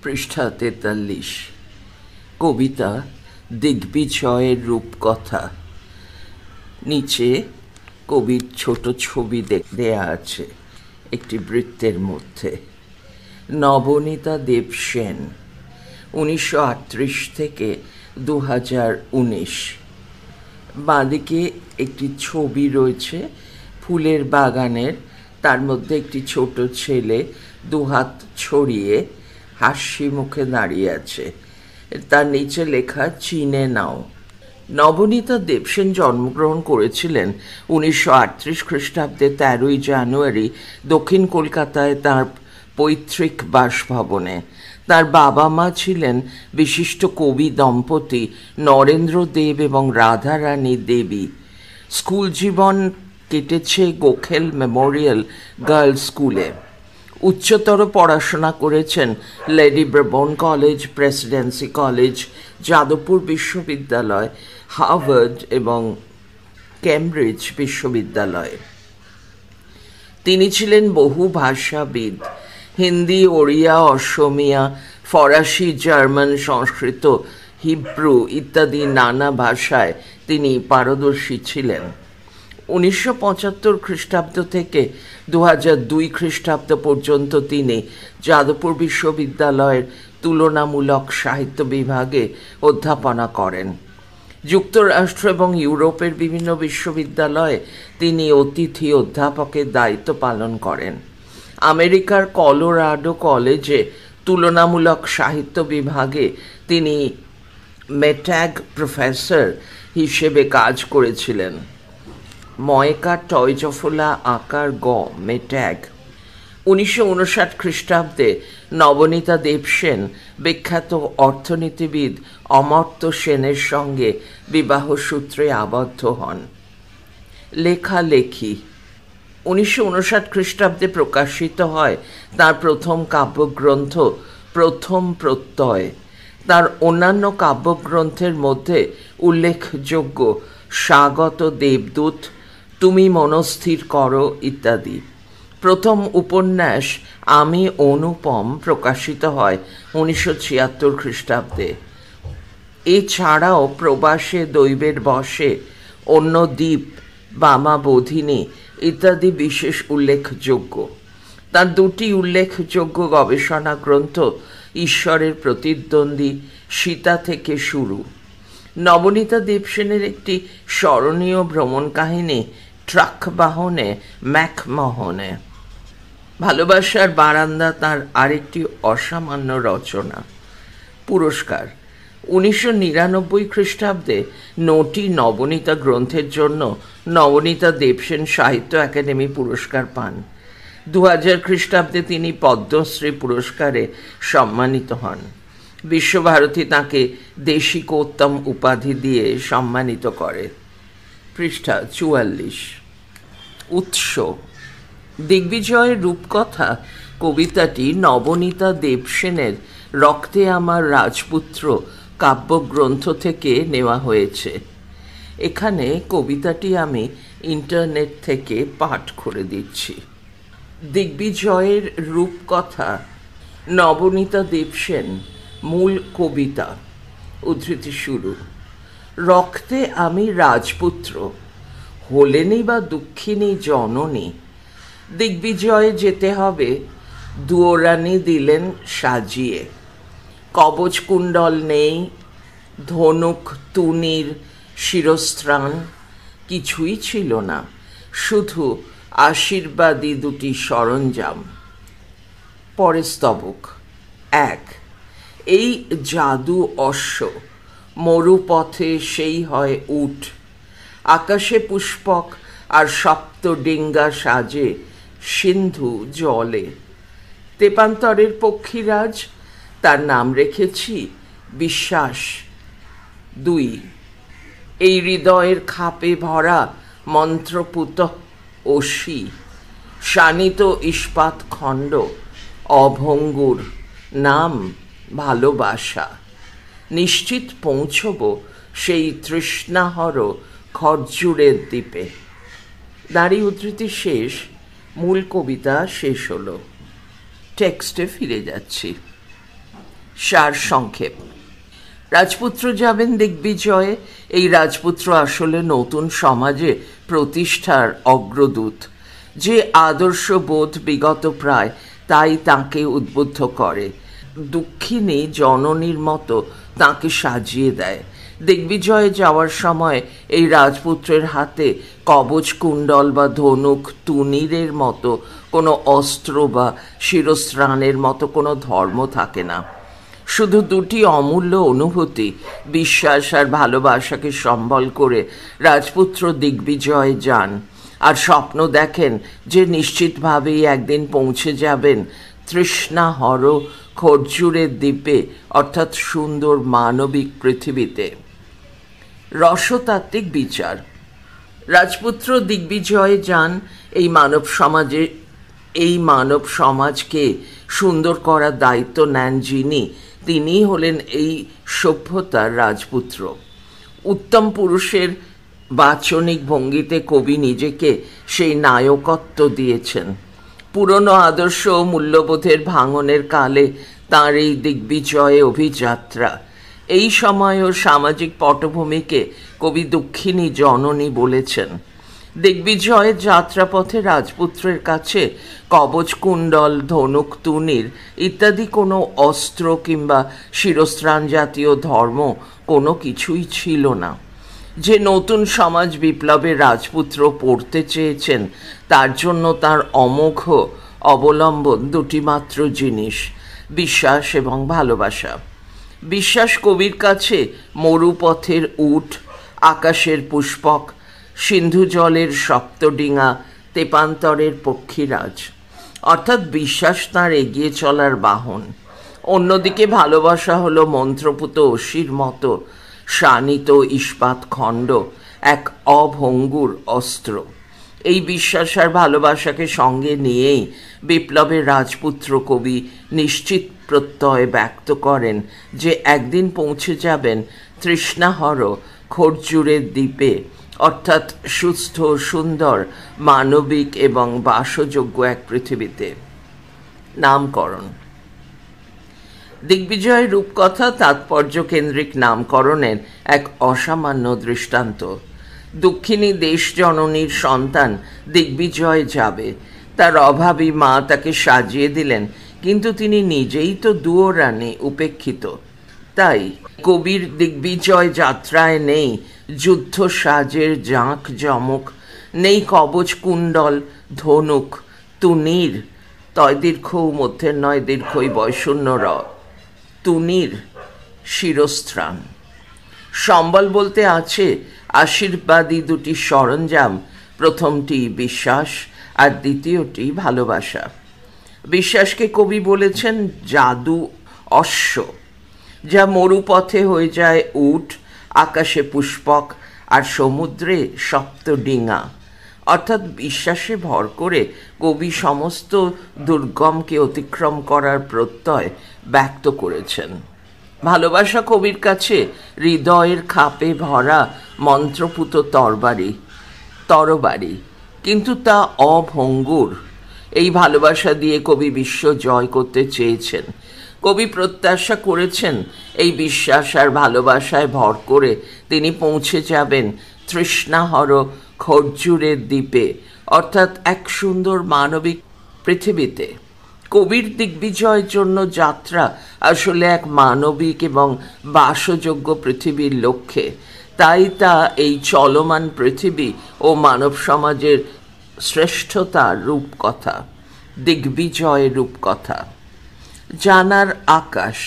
পৃষ্ঠা ৪৩। কবিতা দিগ্বিজয়ের রূপকথা। নিচে কবির ছোট ছবি দেয়া আছে একটি বৃত্তের মধ্যে। নবনীতা দেব সেন, ১৯৩৮ থেকে ২০১৯। বাঁদিকে একটি ছবি রয়েছে ফুলের বাগানের, তার মধ্যে একটি ছোট ছেলে দুহাত ছড়িয়ে হাসি মুখে দাঁড়িয়ে আছে। তার নিচে লেখা চিনে নাও। নবনীতা দেবসেন জন্মগ্রহণ করেছিলেন ১৯৩৮ খ্রিস্টাব্দে ১৩ই জানুয়ারি দক্ষিণ কলকাতায় তাঁর পৈতৃক বাসভবনে। তার বাবা মা ছিলেন বিশিষ্ট কবি দম্পতি নরেন্দ্র দেব এবং রাধারানী দেবী। স্কুল জীবন কেটেছে গোখেল মেমোরিয়াল গার্লস স্কুলে। উচ্চতর পড়াশোনা করেছেন lady Brabourne college, presidency college, Jadavpur বিশ্ববিদ্যালয়, হার্ভার্ড এবং কেমব্রিজ বিশ্ববিদ্যালয়। তিনি ছিলেন বহু ভাষাবিদ। হিন্দি, ওড়িয়া, অসমিয়া, ফরাসি, জার্মান, সংস্কৃত, হিব্রু ইত্যাদি নানা ভাষায় তিনি পারদর্শী ছিলেন। ১৯৭৫ খ্রিস্টাব্দ থেকে ২০০২ খ্রিস্টাব্দ পর্যন্ত তিনি যাদবপুর বিশ্ববিদ্যালয়ের তুলনামূলক সাহিত্য বিভাগে অধ্যাপনা করেন। যুক্তরাষ্ট্র এবং ইউরোপের বিভিন্ন বিশ্ববিদ্যালয়ে তিনি অতিথি অধ্যাপকের দায়িত্ব পালন করেন। আমেরিকার কলোরাডো কলেজে তুলনামূলক সাহিত্য বিভাগে তিনি মেট্যাগ প্রফেসর হিসেবে কাজ করেছিলেন। ময়কা টয়জফলা আকার গ মেট্যাগ। ১৯৫৯ খ্রিস্টাব্দে নবনীতা দেবসেন বিখ্যাত অর্থনীতিবিদ অমর্ত্য সেনের সঙ্গে বিবাহ সূত্রে আবদ্ধ হন। লেখালেখি। ১৯৫৯ খ্রিস্টাব্দে প্রকাশিত হয় তার প্রথম কাব্যগ্রন্থ প্রথম প্রত্যয়। তার অন্যান্য কাব্যগ্রন্থের মধ্যে উল্লেখযোগ্য স্বাগত দেবদূত, তুমি মনস্থির করো ইত্যাদি। প্রথম উপন্যাস আমি অনুপম প্রকাশিত হয় ১৯৭৬ খ্রিস্টাব্দে। এছাড়াও প্রবাসে দৈবের বশে, অন্য দ্বীপ, বামা বোধিনী ইত্যাদি বিশেষ উল্লেখযোগ্য। তার দুটি উল্লেখযোগ্য গবেষণা গ্রন্থ ঈশ্বরের প্রতিদ্বন্দ্বী, সীতা থেকে শুরু। নবনীতা দেবসেনের একটি স্মরণীয় ভ্রমণ কাহিনী ট্রাক বাহনে ম্যাকমোহনে। ভালোবাসার বারান্দা তার আরেকটি অসামান্য রচনা। পুরস্কার। ১৯৯৯ খ্রিস্টাব্দে নটি নবনীতা গ্রন্থের জন্য নবনীতা দেবসেন সাহিত্য একাডেমি পুরস্কার পান। ২০০০ খ্রিস্টাব্দে তিনি পদ্মশ্রী পুরস্কারে সম্মানিত হন। বিশ্বভারতী তাঁকে দেশিকোত্তম উপাধি দিয়ে সম্মানিত করে। পৃষ্ঠা ৪৪। উৎস। দিগ্বিজয়ের রূপকথা কবিতাটি নবনীতা দেবসেনের রক্তে আমার রাজপুত্র কাব্যগ্রন্থ থেকে নেওয়া হয়েছে। এখানে কবিতাটি আমি ইন্টারনেট থেকে পাঠ করে দিচ্ছি। দিগ্বিজয়ের রূপকথা। নবনীতা দেবসেন। মূল কবিতা। উদ্ধৃতি শুরু। রক্তে আমি রাজপুত্র, হলেনি বা দুঃখিনী জননী। দিগ্বিজয়ে যেতে হবে, দুয়োরানি দিলেন সাজিয়ে। কবচ কুণ্ডল নেই, ধনুক তুনির শিরস্ত্রাণ কিছুই ছিল না, শুধু আশীর্বাদী দুটি সরঞ্জাম। পরে স্তবক। ১। এই জাদু অশ্ব, মরুপথে সেই হয় উট। আকাশে পুষ্পক আর সপ্তডিঙ্গা সাজে, সিন্ধু জলে। তেপান্তরের পক্ষীরাজ, তার নাম রেখেছি বিশ্বাস। ২। এই হৃদয়ের খাপে ভরা মন্ত্রপুত অসি, শানিত ইস্পাত খণ্ড অভঙ্গুর, নাম ভালোবাসা। নিশ্চিত পৌঁছব সেই তৃষ্ণাহর খরজুরের দ্বীপে। দাঁড়ি উদ্ধৃতি শেষ। মূল কবিতা শেষ হলো। টেক্সটে ফিরে যাচ্ছি। সার সংক্ষেপ। রাজপুত্র যাবেন দিগ্বিজয়ে। এই রাজপুত্র আসলে নতুন সমাজে প্রতিষ্ঠার অগ্রদূত। যে আদর্শবোধ বিগত প্রায় তাই তাকে উদ্বুদ্ধ করে। দুঃখিনী জননীর মতো তাকে সাজিয়ে দেয়। দিগ্বিজয়ে যাওয়ার সময় এই রাজপুত্রের হাতে কবচ কুণ্ডল বা ধনুক তুনীরের মতো কোনো অস্ত্র বা শিরস্ত্রাণের মতো কোনো ধর্ম থাকে না। শুধু দুটি অমূল্য অনুভূতি, বিশ্বাস আর ভালোবাসাকে সম্বল করে রাজপুত্র দিগ্বিজয়ে যান আর স্বপ্ন দেখেন যে নিশ্চিতভাবেই একদিন পৌঁছে যাবেন তৃষ্ণাহর খরজুরের দ্বীপে, অর্থাৎ সুন্দর মানবিক পৃথিবীতে। রসতাত্ত্বিক বিচার। রাজপুত্র দিগ্বিজয়ে যান এই মানব সমাজকে সুন্দর করার দায়িত্ব নেন যিনি, তিনিই হলেন এই সভ্যতার রাজপুত্র। উত্তম পুরুষের বাচনিক ভঙ্গিতে কবি নিজেকে সেই নায়কত্ব দিয়েছেন। পুরনো আদর্শ ও মূল্যবোধের ভাঙনের কালে তাঁর এই দিগ্বিজয়ে অভিযাত্রা। এই সময়ও সামাজিক পটভূমিকে কবি দুঃখিনী জননী বলেছেন। দিগ্বিজয়ের যাত্রাপথে রাজপুত্রের কাছে কবচ কুণ্ডল, ধনুক তুনীর ইত্যাদি কোনো অস্ত্র কিংবা শিরস্ত্রাণ জাতীয় ধর্ম কোনো কিছুই ছিল না। যে নতুন সমাজ বিপ্লবে রাজপুত্র পড়তে চেয়েছেন তার জন্য তার অমোঘ অবলম্বন দুটি মাত্র জিনিস, বিশ্বাস এবং ভালোবাসা। বিশ্বাস কবির কাছে মরুপথের উট, আকাশের পুষ্পক, সিন্ধু জলের সপ্তডিঙা, তেপান্তরের পক্ষীরাজ, অর্থাৎ বিশ্বাস তাঁর এগিয়ে চলার বাহন। অন্যদিকে ভালোবাসা হলো মন্ত্রপুত অসির মতো শানিত ইস্পাত খণ্ড, এক অভঙ্গুর অস্ত্র। এই বিশ্বাস আর ভালোবাসাকে সঙ্গে নিয়েই বিপ্লবের রাজপুত্র কবি নিশ্চিত প্রত্যয় ব্যক্ত করেন যে একদিন পৌঁছে যাবেন তৃষ্ণাহর খরজুরের দ্বীপে, অর্থাৎ সুস্থ, সুন্দর, মানবিক এবং বাসযোগ্য এক পৃথিবীতে। নামকরণ। দিগ্বিজয়ের রূপকথা তাৎপর্য কেন্দ্রিক নামকরণের এক অসামান্য দৃষ্টান্ত। দুঃখিনী দেশ জননীর সন্তান দিগ্বিজয় যাবে, তার অভাবী মা তাকে সাজিয়ে দিলেন, কিন্তু তিনি নিজেই তো দুয়োরানি, উপেক্ষিত। তাই কবির দিগ্বিজয় যাত্রায় নেই যুদ্ধ সাজের জাঁক জমক, নেই কবচ কুণ্ডল, ধনুক, তুনীর, তয় দীর্ঘ মধ্যের নয় দীর্ঘই বয়শূন্য র, তুনীর, শিরস্ত্রাণ। সম্বল বলতে আছে আশীর্বাদী দুটি সরঞ্জাম, প্রথমটি বিশ্বাস আর দ্বিতীয়টি ভালোবাসা। বিশ্বাসকে কবি বলেছেন জাদু অশ্ব, যা মরুপথে হয়ে যায় উট, আকাশে পুষ্পক আর সমুদ্রে সপ্তডিঙা। অর্থাৎ বিশ্বাসে ভর করে কবি সমস্ত দুর্গমকে অতিক্রম করার প্রত্যয় ব্যক্ত করেছেন। ভালোবাসা কবির কাছে হৃদয়ের খাপে ভরা মন্ত্রপুত তরবারি, কিন্তু তা অভঙ্গুর। এই ভালোবাসা দিয়ে কবি বিশ্ব জয় করতে চেয়েছেন। কবি প্রত্যাশা করেছেন এই বিশ্বাস আর ভালোবাসায় ভর করে তিনি পৌঁছে যাবেন তৃষ্ণাহর খরজুরের দ্বীপে, অর্থাৎ এক সুন্দর মানবিক পৃথিবীতে। কবির দিগ্বিজয়ের জন্য যাত্রা আসলে এক মানবিক এবং বাসযোগ্য পৃথিবীর লক্ষ্যে। তাই তা এই চলমান পৃথিবী ও মানব সমাজের শ্রেষ্ঠতার রূপকথা, দিগ্বিজয়ের রূপকথা। জানার আকাশ।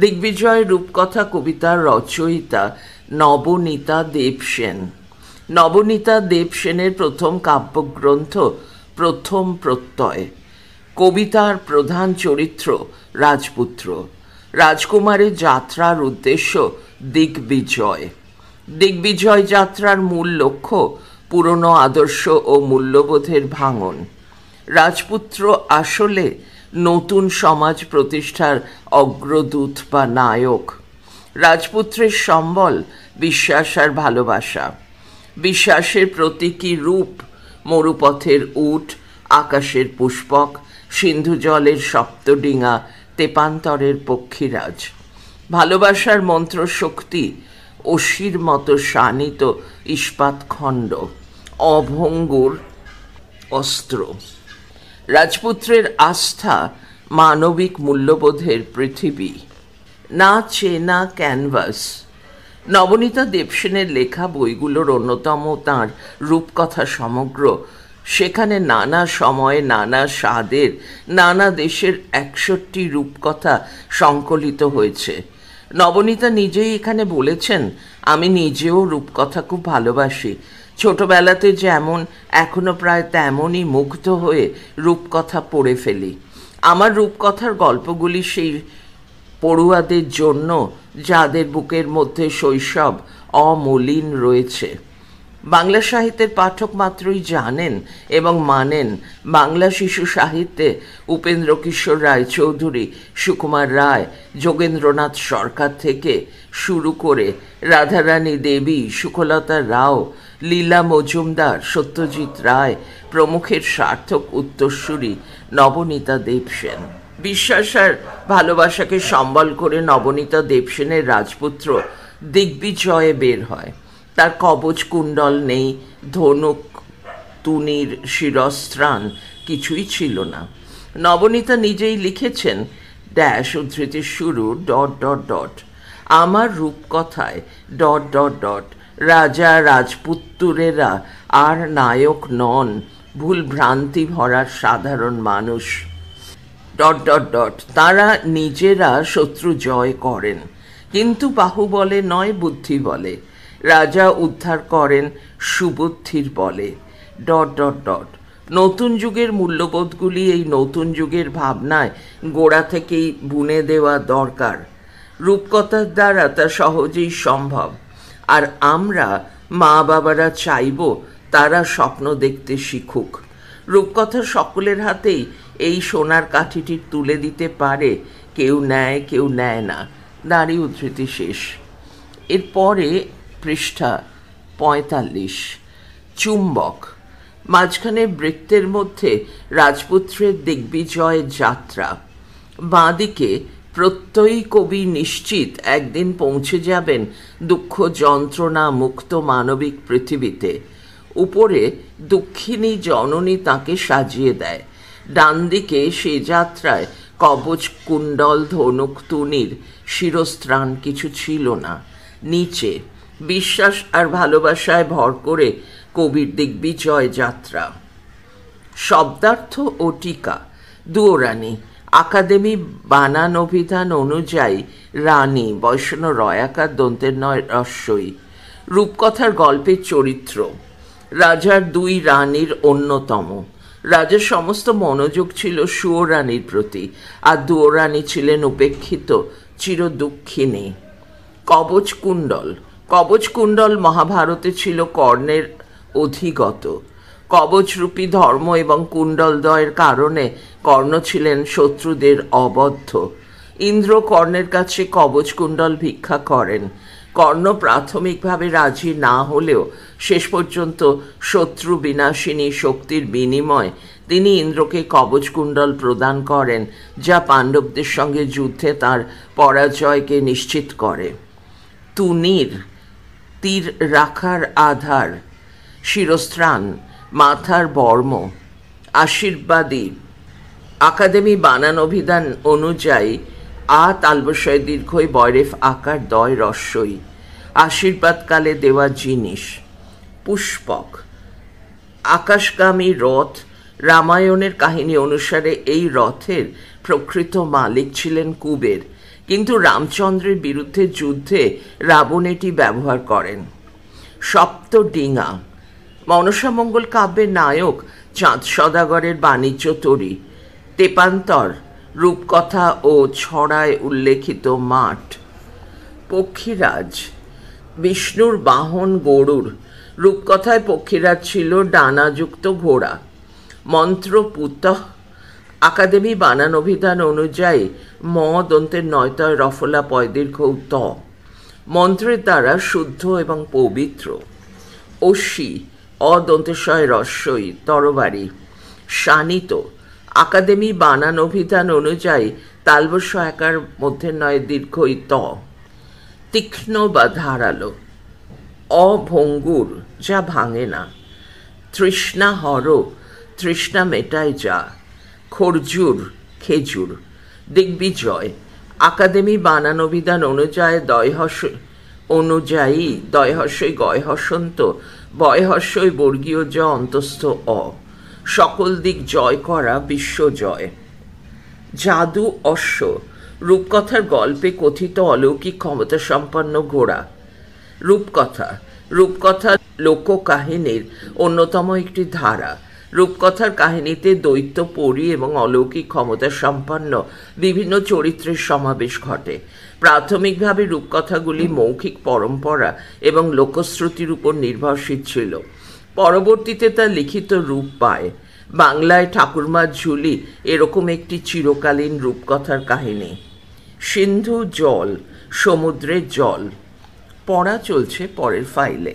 দিগ্বিজয়ের রূপকথা কবিতার রচয়িতা নবনীতা দেবসেন। নবনীতা দেবসেনের প্রথম কাব্যগ্রন্থ প্রথম প্রত্যয়। কবিতার প্রধান চরিত্র রাজপুত্র। রাজকুমারের যাত্রার উদ্দেশ্য দিগ্বিজয়। দিগ্বিজয় যাত্রার মূল লক্ষ্য পুরনো আদর্শ ও মূল্যবোধের ভাঙন। রাজপুত্র আসলে নতুন সমাজ প্রতিষ্ঠার অগ্রদূত বা নায়ক। রাজপুত্রের সম্বল বিশ্বাস আর ভালোবাসা। বিশ্বাসের প্রতীকী রূপ মরুপথের উট, আকাশের পুষ্পক, সিন্ধু জলের সপ্তডিঙা, তেপান্তরের পক্ষীরাজ। ভালোবাসার মন্ত্র শক্তি অসির মতো শানিত ইস্পাত খণ্ড, অভঙ্গুর অস্ত্র। রাজপুত্রের আস্থা মানবিক মূল্যবোধের পৃথিবী। না চেনা ক্যানভাস। নবনীতা দেবসেনের লেখা বইগুলোর অন্যতম তাঁর রূপকথা সমগ্র। সেখানে নানা সময়ে নানা স্বাদের নানা দেশের 61 রূপকথা সংকলিত হয়েছে। নবনীতা নিজেই এখানে বলেছেন, আমি নিজেও রূপকথা খুব ভালোবাসি। ছোটবেলাতে যেমন এখনো প্রায় তেমনই মুগ্ধ হয়ে রূপকথা পড়ে ফেলি। আমার রূপকথার গল্পগুলি সেই পড়ুয়াদের জন্য যাদের বুকের মধ্যে শৈশব অমলিন রয়েছে। বাংলা সাহিত্যের পাঠক মাত্রই জানেন এবং মানেন বাংলা শিশু সাহিত্যে উপেন্দ্র কিশোর রায়চৌধুরী, সুকুমার রায়, যোগেন্দ্রনাথ সরকার থেকে শুরু করে রাধারানী দেবী, সুখলতা রাও, লীলা মজুমদার, সত্যজিৎ রায় প্রমুখের সার্থক উত্তরসূরি নবনীতা দেবসেন। বিশ্বাস আর ভালোবাসাকে সম্বল করে নবনীতা দেবসেনের রাজপুত্র দিগ্বিজয়ে বের হয়। তার কবচ কুণ্ডল নেই, ধনুক তুনির শিরস্ত্রাণ কিছুই ছিল না। নবনীতা নিজেই লিখেছেন, ড্যাশ উদ্ধৃতির শুরু ডট ডট ডট, আমার রূপকথায় ডট ডট ডট, রাজা রাজপুত্তুরেরা আর নায়ক নন, ভুল ভ্রান্তি ভরা সাধারণ মানুষ ডট ডট ডট, তারা নিজেরা শত্রু জয় করেন, কিন্তু বাহুবলে নয় বুদ্ধি বলে। রাজা উদ্ধার করেন সুবুদ্ধির বলে ডট ডট ডট। নতুন যুগের মূল্যবোধগুলি এই নতুন যুগের ভাবনায় গোড়া থেকেই বুনে দেওয়া দরকার। রূপকথার দ্বারা তা সহজেই সম্ভব। আর আমরা মা বাবারা চাইব তারা স্বপ্ন দেখতে শিখুক। রূপকথা সকলের হাতেই এই সোনার কাঠিটি তুলে দিতে পারে, কেউ নেয় কেউ নেয় না। নারী উদ্ধৃতি শেষ। এরপরে পৃষ্ঠা 45, চুম্বক। মাঝখানে বৃত্তের মধ্যে রাজপুত্রের দিগ্বিজয় যাত্রা। বাঁদিকে প্রত্যয়ী কবি নিশ্চিত একদিন পৌঁছে যাবেন দুঃখ যন্ত্রণা মুক্ত মানবিক পৃথিবীতে। উপরে দুঃখিনী জননী তাকে সাজিয়ে দেয়। ডান দিকে সে যাত্রায় কবচ কুণ্ডল ধনুক তুনির শিরস্ত্রাণ কিছু ছিল না। নিচে বিশ্বাস আর ভালোবাসায় ভর করে কবির দিগ্বিজয় যাত্রা। শব্দার্থ ও টিকা। দুয়োরানী। আকাদেমি বানান অভিধান অনুযায়ী রানী, বৈষ্ণ রয়াকার দন্তের নয় রস্যই। রূপকথার গল্পের চরিত্র। রাজার দুই রানীর অন্যতম। রাজার সমস্ত মনোযোগ ছিল সুয়োরানীর প্রতি, আর দুয়োরানী ছিলেন উপেক্ষিত, চির দুঃখিনী। কবচ কুণ্ডল। কবচ কুণ্ডল মহাভারতে ছিল কর্ণের অধিগত। কবচরূপী ধর্ম এবং কুণ্ডলদ্বয়ের কারণে কর্ণ ছিলেন শত্রুদের অবদ্ধ। ইন্দ্র কর্ণের কাছে কবচ কুণ্ডল ভিক্ষা করেন। কর্ণ প্রাথমিকভাবে রাজি না হলেও শেষ পর্যন্ত শত্রু বিনাশিনী শক্তির বিনিময়ে তিনি ইন্দ্রকে কবচ কুণ্ডল প্রদান করেন, যা পাণ্ডবদের সঙ্গে যুদ্ধে তার পরাজয়কে নিশ্চিত করে। তুনির, তীর রাখার আধার। শিরস্ত্রাণ, মাথার বর্ম। আশীর্বাদী। আকাদেমি বানান অভিধান অনুযায়ী আ তালবস্যয় দীর্ঘই বয়রেফ আকার দয় রস্যই। আশীর্বাদকালে দেওয়া জিনিস। পুষ্পক। আকাশগামী রথ। রামায়ণের কাহিনী অনুসারে এই রথের প্রকৃত মালিক ছিলেন কুবের, কিন্তু রামচন্দ্রের বিরুদ্ধে যুদ্ধে রাবণ এটি ব্যবহার করেন। সপ্তডিঙা। মনসামঙ্গল কাব্যের নায়ক চাঁদ সদাগরের বাণিজ্য তরী। তেপান্তর, রূপকথা ও ছড়ায় উল্লেখিত মাঠ। পক্ষীরাজ। বিষ্ণুর বাহন গরুর। রূপকথায় পক্ষীরাজ ছিল ডানাযুক্ত ঘোড়া। মন্ত্র পুতঃ। আকাদেমি বানান অভিধান অনুযায়ী ম দন্তের নয়তয় রফলা পয় দীর্ঘ ত। মন্ত্রের দ্বারা শুদ্ধ এবং পবিত্র। অশ্বী। অদন্তেশয় রস্যই তরবারি। শানিত। আকাদেমি বানান অভিধান অনুযায়ী তালবস্য একার মধ্যে নয় দীর্ঘই ত, তীক্ষ্ণ বা ধারালো, অভঙ্গুর যা ভাঙে না, তৃষ্ণা হর তৃষ্ণা মেটায় যা, খরজুর খেজুর, দিগ্বিজয় আকাদেমি বানানবিধান অনুযায়ী দয়হস্যই গয়হস্যন্ত বয়হস্যই বর্গীয় জ অন্তস্থ অ, সকল দিক জয় করা বিশ্বজয়। জাদু অশ্ব রূপকথার গল্পে কথিত অলৌকিক ক্ষমতা সম্পন্ন ঘোড়া। রূপকথা লোককাহিনীর অন্যতম একটি ধারা। রূপকথার কাহিনীতে দৈত্য, পরী এবং অলৌকিক ক্ষমতা সম্পন্ন বিভিন্ন চরিত্রের সমাবেশ ঘটে। প্রাথমিকভাবে রূপকথাগুলি মৌখিক পরম্পরা এবং লোকশ্রুতির উপর নির্ভরশীল ছিল। পরবর্তীতে তা লিখিত রূপ পায়। বাংলায় ঠাকুরমার ঝুলি এরকম একটি চিরকালীন রূপকথার কাহিনী। সিন্ধু জল, সমুদ্রের জল। পড়া চলছে পরের ফাইলে।